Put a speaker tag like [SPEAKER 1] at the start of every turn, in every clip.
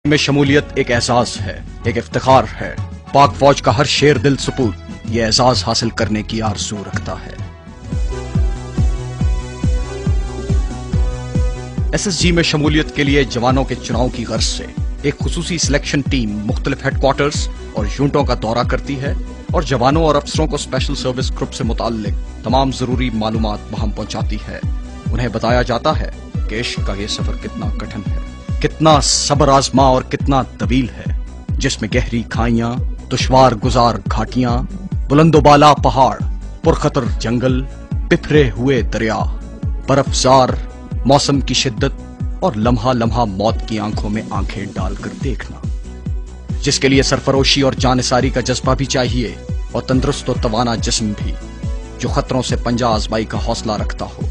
[SPEAKER 1] में शमूलियत एक एहसास है, एक इफ्तिखार है। पाक फौज का हर शेर दिल सपूत ये एहसास हासिल करने की आरज़ू रखता है। एसएसजी में शमूलियत के लिए जवानों के चुनाव की गर्ज से एक खुसूसी सिलेक्शन टीम मुख्तलिफ हेडक्वार्टर्स और यूनिटों का दौरा करती है और जवानों और अफसरों को स्पेशल सर्विस ग्रुप से मुताल्लिक तमाम जरूरी मालूमात वहां पहुंचाती है। उन्हें बताया जाता है कि इश्क का ये सफर कितना कठिन है, कितना सब्र आजमा और कितना तवील है, जिसमें गहरी खाइयां, दुश्वार गुजार घाटियां, बुलंदोबाला पहाड़, पुरखतर जंगल, बिखरे हुए दरिया, बर्फजार मौसम की शिद्दत और लम्हा लम्हा मौत की आंखों में आंखें डालकर देखना, जिसके लिए सरफरोशी और जानिसारी का जज्बा भी चाहिए और तंदुरुस्त और तवाना जिस्म भी, जो खतरों से पंजा आजमाई का हौसला रखता हो।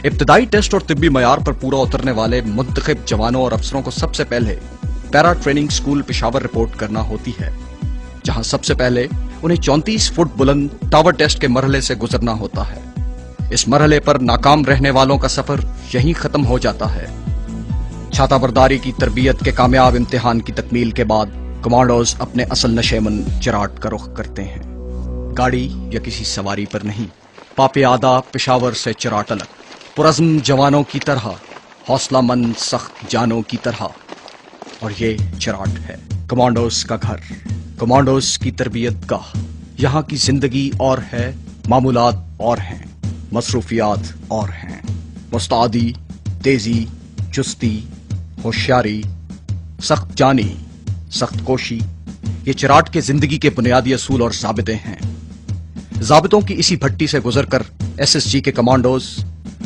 [SPEAKER 1] इब्तदाई टेस्ट और तिब्बी मयार पर पूरा उतरने वाले मुंतखब जवानों और अफसरों को सबसे पहले para training school Peshawar report करना होती है, जहां सबसे पहले उन्हें 34 फुट बुलंद टावर टेस्ट के मरहले से गुजरना होता है। इस मरहले पर नाकाम रहने वालों का सफर यहीं खत्म हो जाता है। छाताबरदारी की तरबियत के कामयाब इम्तिहान की तकमील के बाद कमांडोज अपने असल नशेमन चराट का रुख करते हैं। गाड़ी या किसी सवारी पर नहीं, पापे आदा पेशावर से चराट अलग, पुरज़्म जवानों की तरह, हौसलामंद सख्त जानों की तरह। और ये चराट है कमांडोज का घर, कमांडोज की तरबियत गाह। यहाँ की जिंदगी और है, मामूलात और हैं, मसरूफियात और हैं। मुस्तादी, तेजी, चुस्ती, होशियारी, सख्त जानी, सख्त कोशी, ये चराट के जिंदगी के बुनियादी असूल और ज़ाबिते हैं। ज़ाबितों की इसी भट्टी से गुजरकर एसएसजी के कमांडोज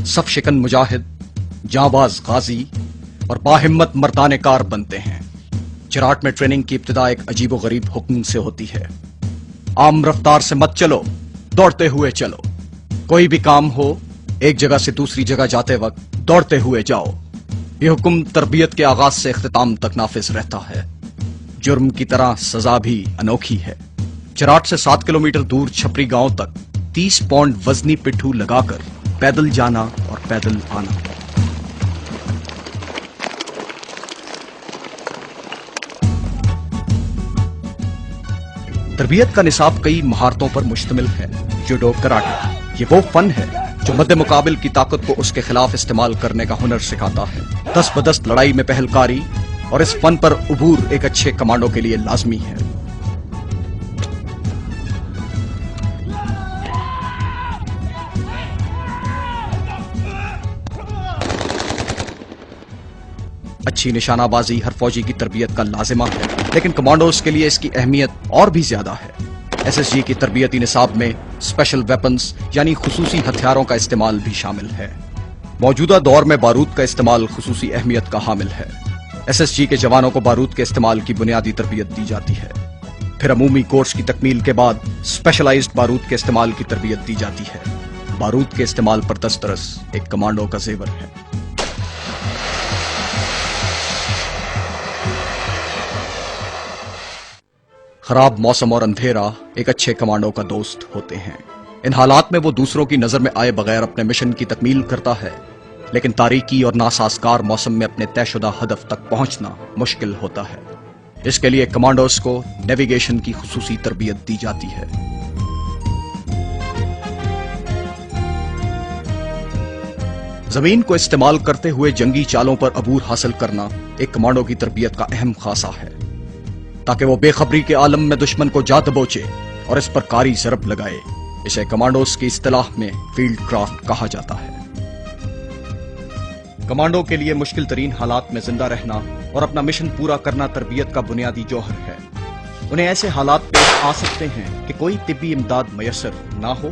[SPEAKER 1] सफ शिकन मुजाहिद, जांबाज गाजी और बाहिम्मत मर्दाने कार बनते हैं। चराट में ट्रेनिंग की इब्तिदा एक अजीबो गरीब हुक्म से होती है। आम रफ्तार से मत चलो, दौड़ते हुए चलो। कोई भी काम हो, एक जगह से दूसरी जगह जाते वक्त दौड़ते हुए जाओ। यह हुक्म तरबियत के आगाज से इख्तिताम तक नाफिज रहता है। जुर्म की तरह सजा भी अनोखी है। चराट से 7 किलोमीटर दूर छपरी गांव तक 30 पौंड वजनी पिट्ठू लगाकर पैदल जाना और पैदल आना। तरबियत का निसाब कई महारतों पर मुश्तमिल है। जूडो, कराटे, ये वो फन है जो मद्दे मुकाबिल की ताकत को उसके खिलाफ इस्तेमाल करने का हुनर सिखाता है। दस्त बदस्त लड़ाई में पहलकारी और इस फन पर उबूर एक अच्छे कमांडो के लिए लाजमी है। अच्छी निशानाबाजी हर फौजी की तरबियत का लाजिमा है, लेकिन कमांडोज के लिए इसकी अहमियत और भी ज्यादा है। एसएसजी की तरबियती निसाब में स्पेशल वेपन्स यानी खुसूसी हथियारों का इस्तेमाल भी शामिल है। मौजूदा दौर में बारूद का इस्तेमाल खुसूसी अहमियत का हामिल है। एसएसजी के जवानों को बारूद के इस्तेमाल की बुनियादी तरबियत दी जाती है। फिर अमूमी कोर्स की तकमील के बाद स्पेशलाइज्ड बारूद के इस्तेमाल की तरबियत दी जाती है। बारूद के इस्तेमाल पर दस्तरस एक कमांडो का जेवर है। खराब मौसम और अंधेरा एक अच्छे कमांडो का दोस्त होते हैं। इन हालात में वो दूसरों की नजर में आए बगैर अपने मिशन की तकमील करता है, लेकिन तारीकी और नासाजगार मौसम में अपने तयशुदा हदफ तक पहुंचना मुश्किल होता है। इसके लिए कमांडोज को नेविगेशन की खुसूसी तरबियत दी जाती है। जमीन को इस्तेमाल करते हुए जंगी चालों पर अबूर हासिल करना एक कमांडो की तरबियत का अहम खासा है, ताकि वो बेखबरी के आलम में दुश्मन को जा दबोचे और इस पर कारी ज़रब लगाए। इसे कमांडोज की इस्तिलाह में फील्ड क्राफ्ट कहा जाता है। कमांडो के लिए मुश्किल तरीन हालात में जिंदा रहना और अपना मिशन पूरा करना तरबियत का बुनियादी जौहर है। उन्हें ऐसे हालात पेश आ सकते हैं कि कोई तिब्बी इमदाद मयसर ना हो,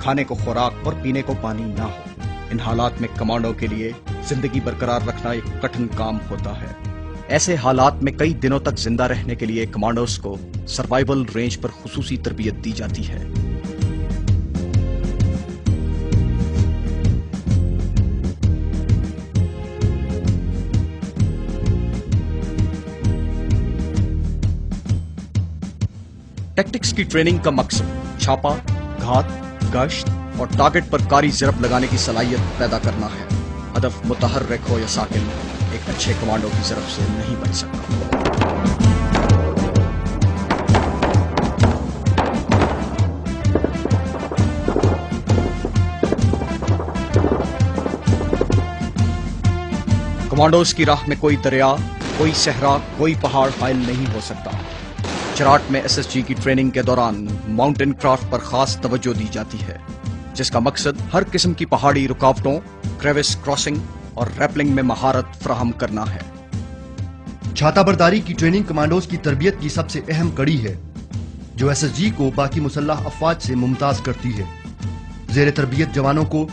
[SPEAKER 1] खाने को खुराक और पीने को पानी ना हो। इन हालात में कमांडो के लिए जिंदगी बरकरार रखना एक कठिन काम होता है। ऐसे हालात में कई दिनों तक जिंदा रहने के लिए कमांडोज को सर्वाइवल रेंज पर खुसूसी तरबियत दी जाती है। टेक्टिक्स की ट्रेनिंग का मकसद छापा, घात, गश्त और टारगेट पर कारी ज़रब लगाने की सलाहियत पैदा करना है। हदफ मुतहर्रिक हो या साकिन, एक अच्छे कमांडो की ज़रब से नहीं बच सकता। कमांडोज की राह में कोई दरिया, कोई सहरा, कोई पहाड़ हायल नहीं हो सकता। चराट में एसएसजी की ट्रेनिंग के दौरान माउंटेन क्राफ्ट पर खास तवज्जो दी जाती है, जिसका मकसद हर किस्म की पहाड़ी रुकावटों, क्रेविस क्रॉसिंग और रैपलिंग में महारत फराहम करना है।
[SPEAKER 2] छाता बरदारी की ट्रेनिंग कमांडोज की तरबियत की सबसे अहम कड़ी है, जो एसएसजी को बाकी मुसल्लह अफवाज से मुमताज करती है। जेर तरबियत जवानों को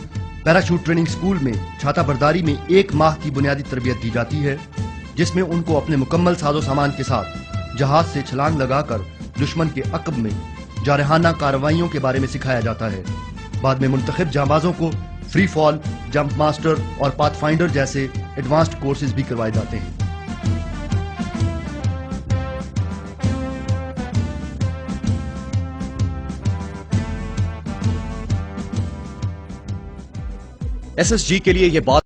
[SPEAKER 2] पैराशूट ट्रेनिंग स्कूल में छाता बरदारी में 1 माह की बुनियादी तरबियत दी जाती है, जिसमें उनको अपने मुकम्मल साजो सामान के साथ जहाज से छलांग लगाकर दुश्मन के अक़ब में जारहाना कार्रवाइयों के बारे में सिखाया जाता है। बाद में मुंतखब जांबाजों को फ्री फॉल, जंप मास्टर और पाथफाइंडर जैसे एडवांस्ड कोर्सेज भी करवाए जाते हैं।
[SPEAKER 1] एसएसजी के लिए ये बात